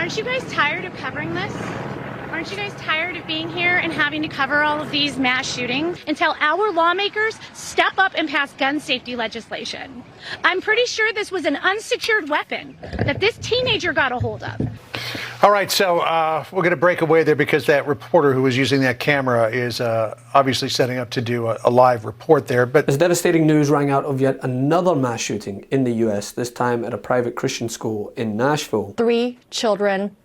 Aren't you guys tired of covering this? Aren't you guys tired of being here and having to cover all of these mass shootings until our lawmakers step up and pass gun safety legislation? I'm pretty sure this was an unsecured weapon that this teenager got a hold of. All right, so we're going to break away there because that reporter who was using that camera is obviously setting up to do a live report there. But as devastating news rang out of yet another mass shooting in the U.S., this time at a private Christian school in Nashville. 3 children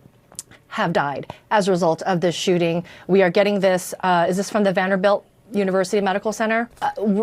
have died as a result of this shooting. We are getting this, is this from the Vanderbilt University Medical Center?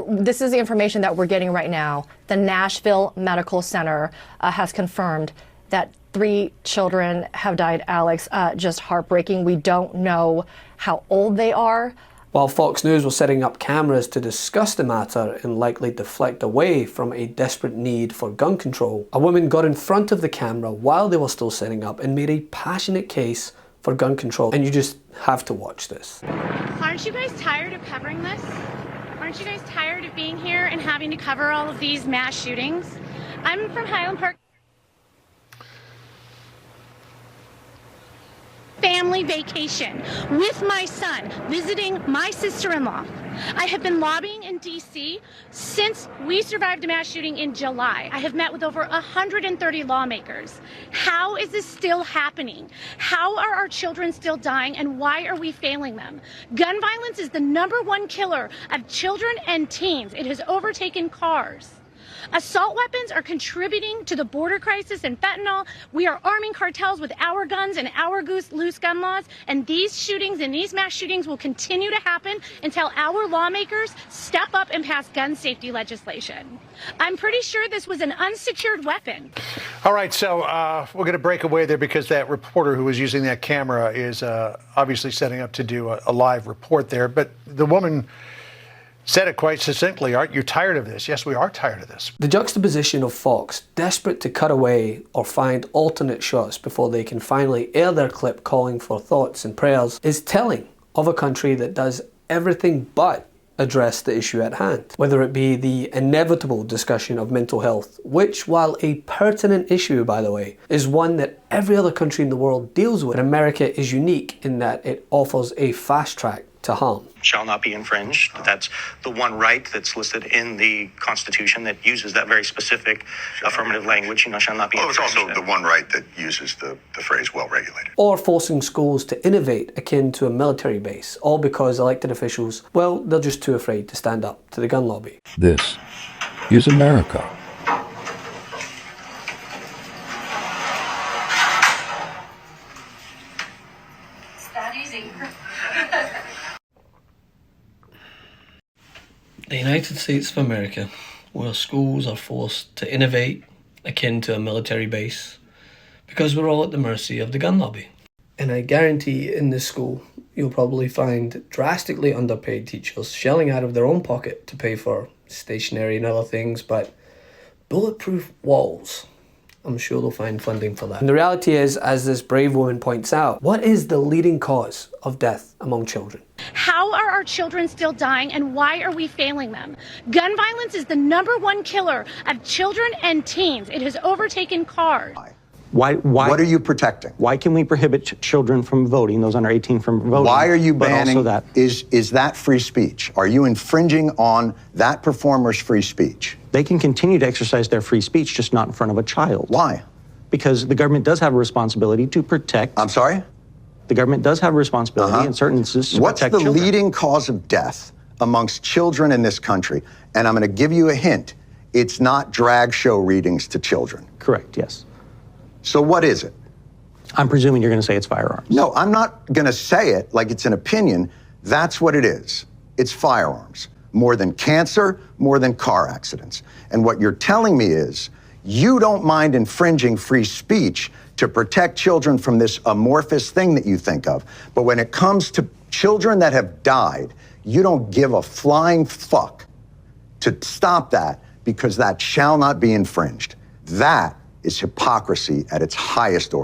This is the information that we're getting right now. The Nashville Medical Center has confirmed that 3 children have died, Alex. Just heartbreaking. We don't know how old they are. While Fox News was setting up cameras to discuss the matter and likely deflect away from a desperate need for gun control, a woman got in front of the camera while they were still setting up and made a passionate case for gun control. And you just have to watch this. Aren't you guys tired of covering this? Aren't you guys tired of being here and having to cover all of these mass shootings? I'm from Highland Park. Family vacation with my son, visiting my sister-in-law. I have been lobbying in D.C. since we survived a mass shooting in July. I have met with over 130 lawmakers. How is this still happening? How are our children still dying, and why are we failing them? Gun violence is the #1 killer of children and teens. It has overtaken cars. Assault weapons are contributing to the border crisis and fentanyl. We are arming cartels with our guns and our loose gun laws. And these shootings and these mass shootings will continue to happen until our lawmakers step up and pass gun safety legislation. I'm pretty sure this was an unsecured weapon. all right, so we're going to break away there because that reporter who was using that camera is obviously setting up to do a live report there. But the woman said it quite succinctly. Aren't you tired of this? Yes, we are tired of this. The juxtaposition of Fox, desperate to cut away or find alternate shots before they can finally air their clip calling for thoughts and prayers, is telling of a country that does everything but address the issue at hand. Whether it be the inevitable discussion of mental health, which, while a pertinent issue, by the way, is one that every other country in the world deals with, America is unique in that it offers a fast track to harm. Shall not be infringed. That's the one right that's listed in the Constitution that uses that very specific affirmative language, shall not be infringed. It's also the one right that uses the phrase well-regulated. Or forcing schools to innovate akin to a military base, all because elected officials, well, they're just too afraid to stand up to the gun lobby. This is America. It's that easy. The United States of America, where schools are forced to innovate akin to a military base, because we're all at the mercy of the gun lobby. And I guarantee in this school, you'll probably find drastically underpaid teachers shelling out of their own pocket to pay for stationery and other things, but bulletproof walls, I'm sure they'll find funding for that. And the reality is, as this brave woman points out, what is the leading cause of death among children? How are our children still dying, and why are we failing them? Gun violence is the #1 killer of children and teens. It has overtaken cars. Why? What are you protecting? Why can we prohibit children from voting, those under 18 from voting? Why are you but banning also that? Is that free speech? Are you infringing on that performer's free speech? They can continue to exercise their free speech, just not in front of a child. Why? Because the government does have a responsibility to protect. I'm sorry? The government does have a responsibility in certain instances to What's protect the children. leading cause of death amongst children in this country? And I'm going to give you a hint. It's not drag show readings to children. Correct, yes. So what is it? I'm presuming you're going to say it's firearms. No, I'm not going to say it like it's an opinion. That's what it is. It's firearms. More than cancer, more than car accidents. And what you're telling me is you don't mind infringing free speech to protect children from this amorphous thing that you think of. But when it comes to children that have died, you don't give a flying fuck to stop that because that shall not be infringed. That is hypocrisy at its highest order.